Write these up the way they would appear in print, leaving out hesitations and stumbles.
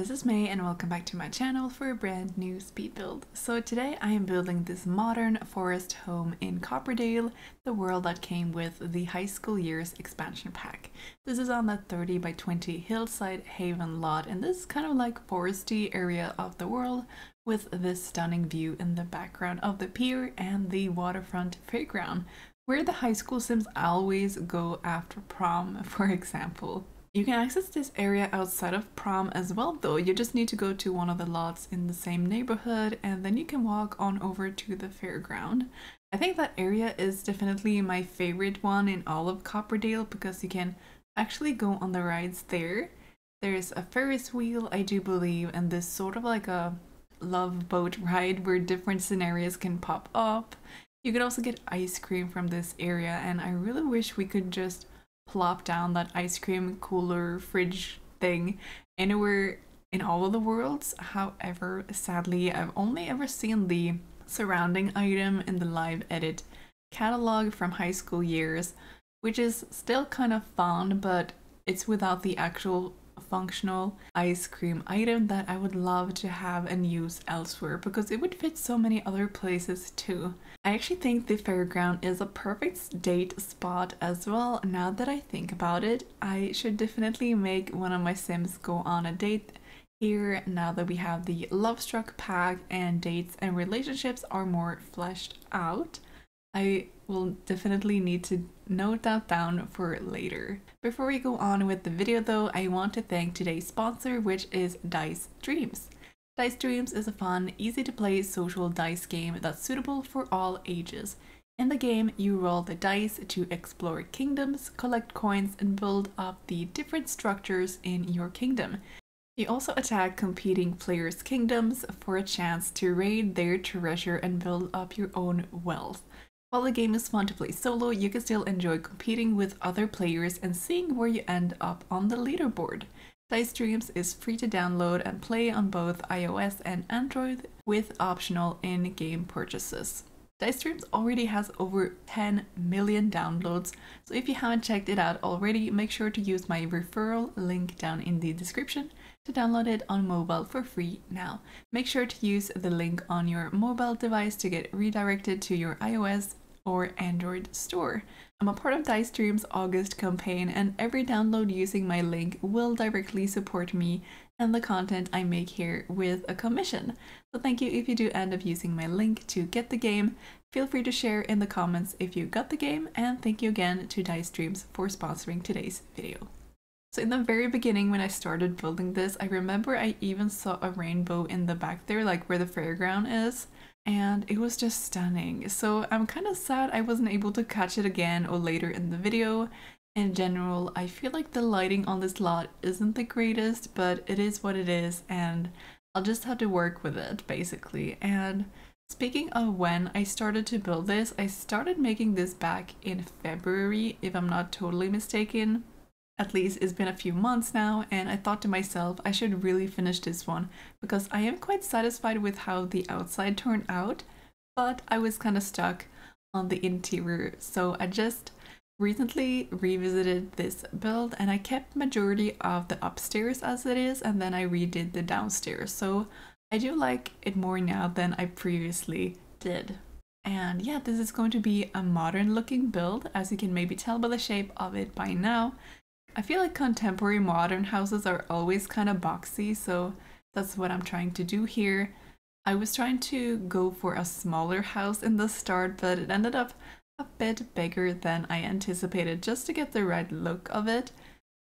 this is May and welcome back to my channel for a brand new speed build. So today I am building this modern forest home in Copperdale, the world that came with the high school years expansion pack. This is on the 30 by 20 Hillside Haven lot, and this is kind of like foresty area of the world with this stunning view in the background of the pier and the waterfront fairground, where the high school sims always go after prom, for example. You can access this area outside of prom as well though. You just need to go to one of the lots in the same neighborhood and then you can walk on over to the fairground. I think that area is definitely my favorite one in all of Copperdale because you can actually go on the rides there. There's a Ferris wheel, I do believe, and this sort of like a love boat ride where different scenarios can pop up. You can also get ice cream from this area, and I really wish we could just plop down that ice cream cooler fridge thing anywhere in all of the worlds. However, sadly, I've only ever seen the surrounding item in the live edit catalog from high school years, which is still kind of fun, but it's without the actual functional ice cream item that I would love to have and use elsewhere because it would fit so many other places too. I actually think the fairground is a perfect date spot as well. Now that I think about it, I should definitely make one of my sims go on a date here now that we have the Love Struck pack and dates and relationships are more fleshed out. I will definitely need to note that down for later. Before we go on with the video though, I want to thank today's sponsor, which is Dice Dreams. Dice Dreams is a fun, easy to play social dice game that's suitable for all ages. In the game, you roll the dice to explore kingdoms, collect coins, and build up the different structures in your kingdom. You also attack competing players' kingdoms for a chance to raid their treasure and build up your own wealth. While the game is fun to play solo, you can still enjoy competing with other players and seeing where you end up on the leaderboard. Dice Dreams is free to download and play on both iOS and Android with optional in-game purchases. Dice Dreams already has over 10 million downloads, so if you haven't checked it out already, make sure to use my referral link down in the description to download it on mobile for free now. Make sure to use the link on your mobile device to get redirected to your iOS or Android store. I'm a part of Dice Dreams' August campaign, and every download using my link will directly support me and the content I make here with a commission. So thank you if you do end up using my link to get the game. Feel free to share in the comments if you got the game, and thank you again to Dice Dreams for sponsoring today's video. So in the very beginning when I started building this, I remember I even saw a rainbow in the back there, like where the fairground is, and it was just stunning. So I'm kind of sad I wasn't able to catch it again or later in the video. In general, I feel like the lighting on this lot isn't the greatest, but it is what it is, and I'll just have to work with it basically. And speaking of when I started to build this, I started making this back in February, if I'm not totally mistaken. At least it's been a few months now, and I thought to myself I should really finish this one because I am quite satisfied with how the outside turned out, but I was kind of stuck on the interior. So I just recently revisited this build and I kept majority of the upstairs as it is, and then I redid the downstairs. So I do like it more now than I previously did. And yeah, this is going to be a modern looking build, as you can maybe tell by the shape of it by now. I feel like contemporary modern houses are always kind of boxy, so that's what I'm trying to do here. I was trying to go for a smaller house in the start, but it ended up a bit bigger than I anticipated just to get the right look of it.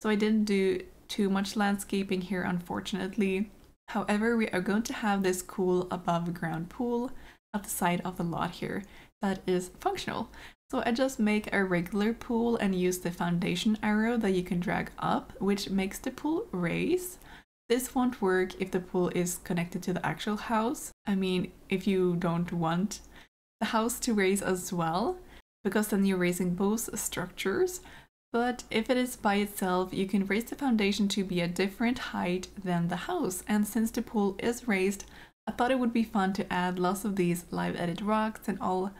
So I didn't do too much landscaping here, unfortunately. However, we are going to have this cool above ground pool at the side of the lot here that is functional. So I just make a regular pool and use the foundation arrow that you can drag up, which makes the pool raise. This won't work if the pool is connected to the actual house. I mean, if you don't want the house to raise as well, because then you're raising both structures. But if it is by itself, you can raise the foundation to be a different height than the house. And since the pool is raised, I thought it would be fun to add lots of these live edit rocks and all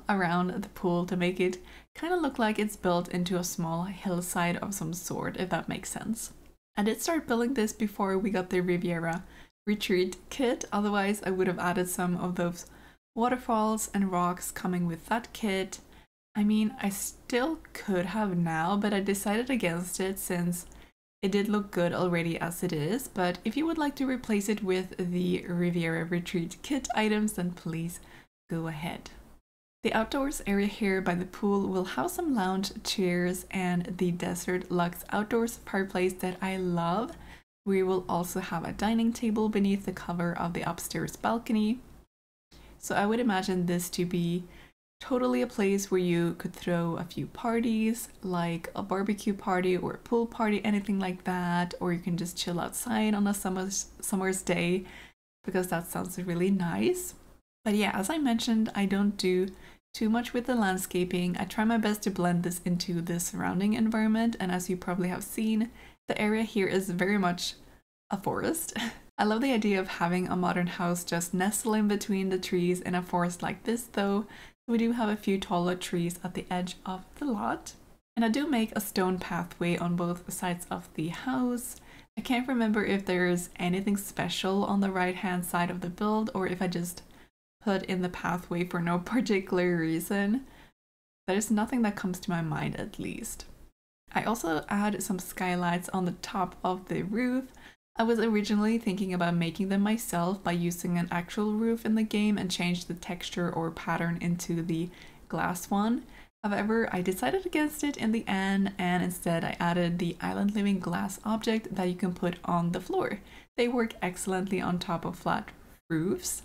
around the pool to make it kind of look like it's built into a small hillside of some sort, if that makes sense. I did start building this before we got the Riviera retreat kit, otherwise I would have added some of those waterfalls and rocks coming with that kit. I mean, I still could have now, but I decided against it since it did look good already as it is. But if you would like to replace it with the Riviera Retreat kit items, then please go ahead. The outdoors area here by the pool will house some lounge chairs and the Desert Luxe outdoors fireplace that I love. We will also have a dining table beneath the cover of the upstairs balcony. So I would imagine this to be totally a place where you could throw a few parties, like a barbecue party or a pool party, anything like that, or you can just chill outside on a summer's day, because that sounds really nice. But yeah, as I mentioned, I don't do too much with the landscaping. I try my best to blend this into the surrounding environment, and as you probably have seen, the area here is very much a forest. I love the idea of having a modern house just nestle in between the trees in a forest like this though. We do have a few taller trees at the edge of the lot. And I do make a stone pathway on both sides of the house. I can't remember if there's anything special on the right hand side of the build or if I just put in the pathway for no particular reason. There's nothing that comes to my mind at least. I also add some skylights on the top of the roof. I was originally thinking about making them myself by using an actual roof in the game and change the texture or pattern into the glass one. However, I decided against it in the end and instead I added the island living glass object that you can put on the floor. They work excellently on top of flat roofs.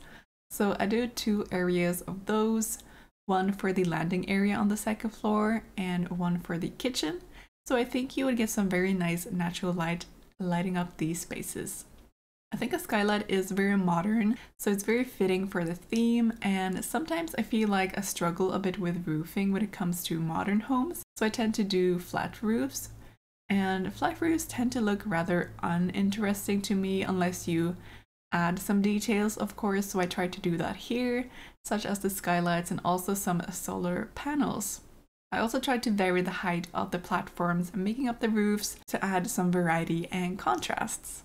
So I do 2 areas of those, one for the landing area on the second floor and one for the kitchen. So I think you would get some very nice natural light lighting up these spaces. I think a skylight is very modern, so it's very fitting for the theme, and sometimes I feel like I struggle a bit with roofing when it comes to modern homes, so I tend to do flat roofs, and flat roofs tend to look rather uninteresting to me unless you add some details, of course, so I try to do that here, such as the skylights and also some solar panels. I also tried to vary the height of the platforms, making up the roofs to add some variety and contrasts.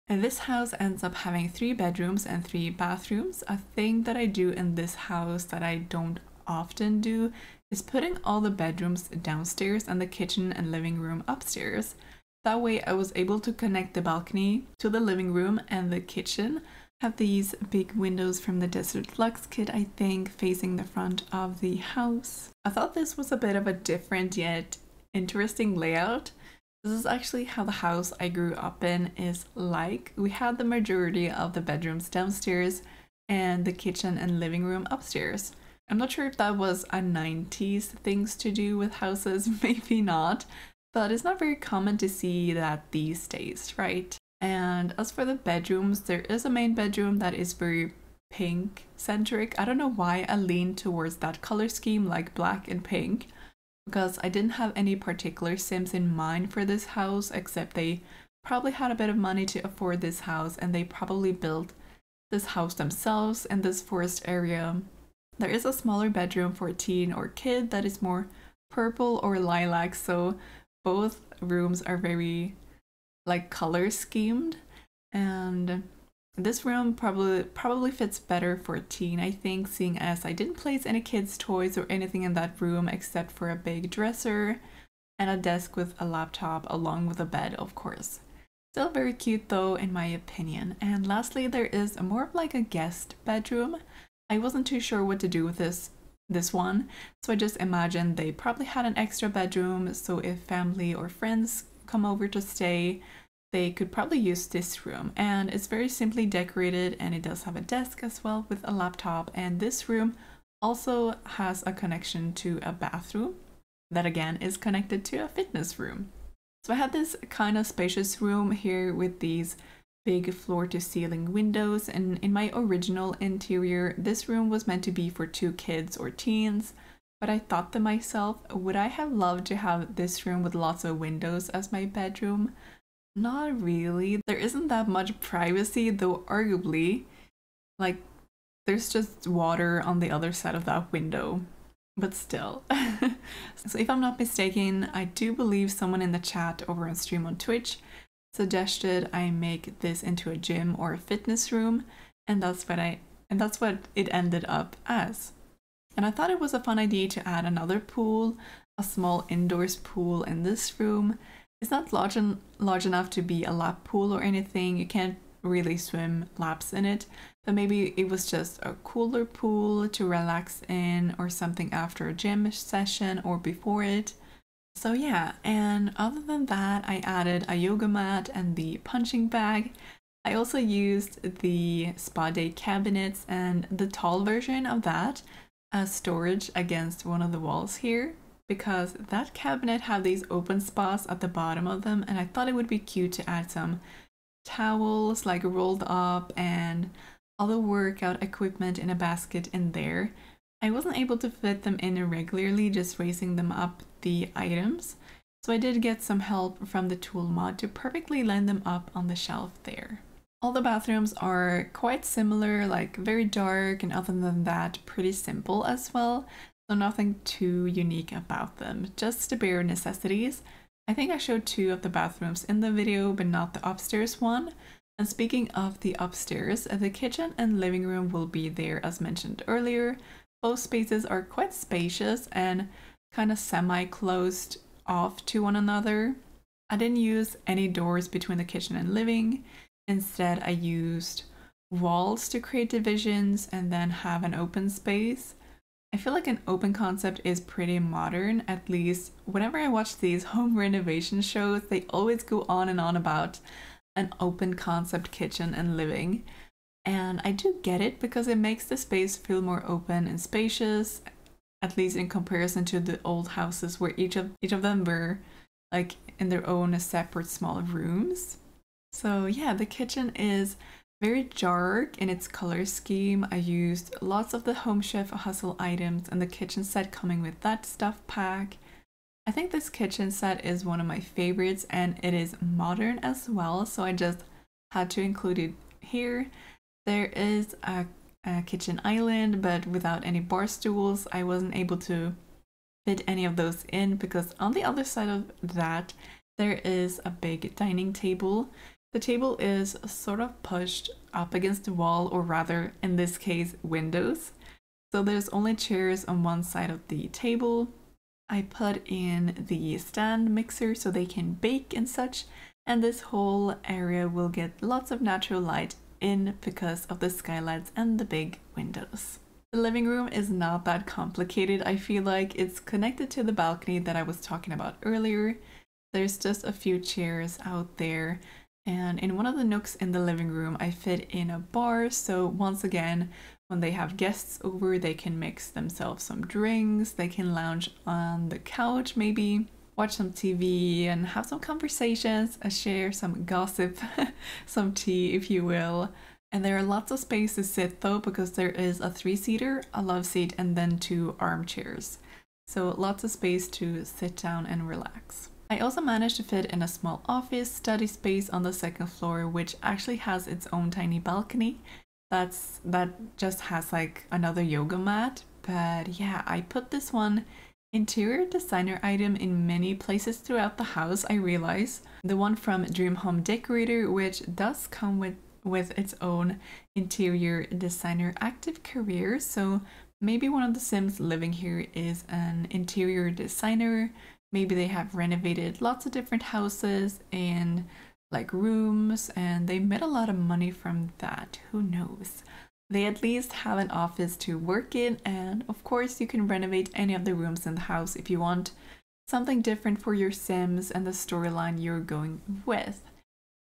And this house ends up having 3 bedrooms and 3 bathrooms. A thing that I do in this house that I don't often do is putting all the bedrooms downstairs and the kitchen and living room upstairs. That way I was able to connect the balcony to the living room, and the kitchen have these big windows from the Desert Luxe kit, I think, facing the front of the house. I thought this was a bit of a different yet interesting layout. This is actually how the house I grew up in is like. We had the majority of the bedrooms downstairs and the kitchen and living room upstairs. I'm not sure if that was a 90s things to do with houses, maybe not, but it's not very common to see that these days, right? And as for the bedrooms, there is a main bedroom that is very pink centric. I don't know why I leaned towards that color scheme, like black and pink, because I didn't have any particular Sims in mind for this house, except they probably had a bit of money to afford this house and they probably built this house themselves in this forest area. There is a smaller bedroom for a teen or kid that is more purple or lilac, so both rooms are very like color schemed, and this room probably fits better for a teen, I think, seeing as I didn't place any kids' toys or anything in that room except for a big dresser and a desk with a laptop along with a bed, of course. Still very cute though, in my opinion. And lastly, there is more of like a guest bedroom. I wasn't too sure what to do with this one, so I just imagined they probably had an extra bedroom, so if family or friends come over to stay, they could probably use this room. And it's very simply decorated, and it does have a desk as well with a laptop, and this room also has a connection to a bathroom that again is connected to a fitness room. So I had this kind of spacious room here with these big floor-to-ceiling windows, and in my original interior this room was meant to be for 2 kids or teens, but I thought to myself, would I have loved to have this room with lots of windows as my bedroom? Not really. There isn't that much privacy, though arguably, like, there's just water on the other side of that window. But still. So if I'm not mistaken, I do believe someone in the chat over on stream on Twitch suggested I make this into a gym or a fitness room, and that's what it ended up as. And I thought it was a fun idea to add another pool, a small indoors pool in this room. It's not large enough to be a lap pool or anything. You can't really swim laps in it, but maybe it was just a cooler pool to relax in or something after a gym session or before it. So yeah, and other than that, I added a yoga mat and the punching bag. I also used the spa day cabinets and the tall version of that as storage against one of the walls here, because that cabinet had these open spots at the bottom of them, and I thought it would be cute to add some towels like rolled up and other workout equipment in a basket in there. I wasn't able to fit them in regularly, just raising them up the items, so I did get some help from the tool mod to perfectly line them up on the shelf there. All the bathrooms are quite similar, like very dark, and other than that, pretty simple as well. So nothing too unique about them, just the bare necessities. I think I showed 2 of the bathrooms in the video, but not the upstairs one. And speaking of the upstairs, the kitchen and living room will be there as mentioned earlier. Both spaces are quite spacious and kind of semi-closed off to one another. I didn't use any doors between the kitchen and living. Instead, I used walls to create divisions and then have an open space. I feel like an open concept is pretty modern, at least whenever I watch these home renovation shows, they always go on and on about an open concept kitchen and living. And I do get it because it makes the space feel more open and spacious, at least in comparison to the old houses where each of them were like in their own separate small rooms. So yeah, the kitchen is very dark in its color scheme. I used lots of the Home Chef Hustle items and the kitchen set coming with that stuff pack. I think this kitchen set is one of my favorites and it is modern as well, so I just had to include it here. There is a kitchen island, but without any bar stools. I wasn't able to fit any of those in because on the other side of that, there is a big dining table. The table is sort of pushed up against the wall, or rather, in this case, windows. So there's only chairs on one side of the table. I put in the stand mixer so they can bake and such, and this whole area will get lots of natural light in because of the skylights and the big windows. The living room is not that complicated. I feel like it's connected to the balcony that I was talking about earlier. There's just a few chairs out there. And in one of the nooks in the living room, I fit in a bar. So once again, when they have guests over, they can mix themselves some drinks. They can lounge on the couch, maybe watch some TV and have some conversations, share some gossip, some tea, if you will. And there are lots of space to sit though, because there is a 3-seater, a love seat, and then 2 armchairs. So lots of space to sit down and relax. I also managed to fit in a small office study space on the 2nd floor, which actually has its own tiny balcony. That just has like another yoga mat. But yeah, I put this one interior designer item in many places throughout the house, I realize. The one from Dream Home Decorator, which does come with its own interior designer active career. So maybe one of the Sims living here is an interior designer. Maybe they have renovated lots of different houses and like rooms, and they made a lot of money from that. Who knows? They at least have an office to work in, and of course you can renovate any of the rooms in the house if you want something different for your Sims and the storyline you're going with.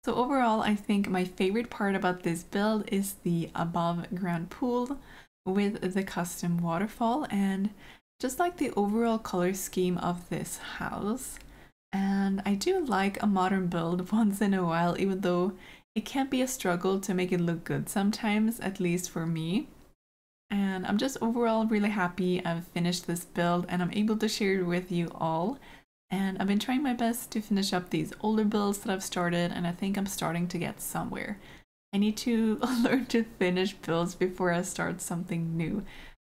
So overall, I think my favorite part about this build is the above ground pool with the custom waterfall, and just like the overall color scheme of this house. And I do like a modern build once in a while, even though it can be a struggle to make it look good sometimes, at least for me. And I'm just overall really happy I've finished this build and I'm able to share it with you all. And I've been trying my best to finish up these older builds that I've started, and I think I'm starting to get somewhere. I need to learn to finish builds before I start something new.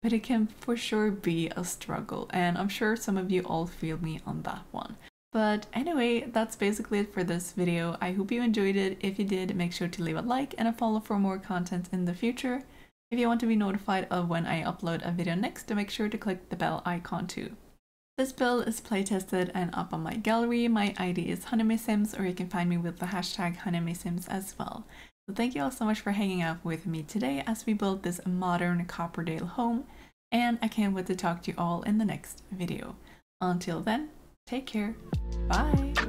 But it can for sure be a struggle, and I'm sure some of you all feel me on that one. But anyway, that's basically it for this video. I hope you enjoyed it. If you did, make sure to leave a like and a follow for more content in the future. If you want to be notified of when I upload a video next, make sure to click the bell icon too. This build is playtested and up on my gallery. My ID is honeymaysims, or you can find me with the hashtag honeymaysims as well. So thank you all so much for hanging out with me today as we build this modern Copperdale home, and I can't wait to talk to you all in the next video. Until then, take care. Bye!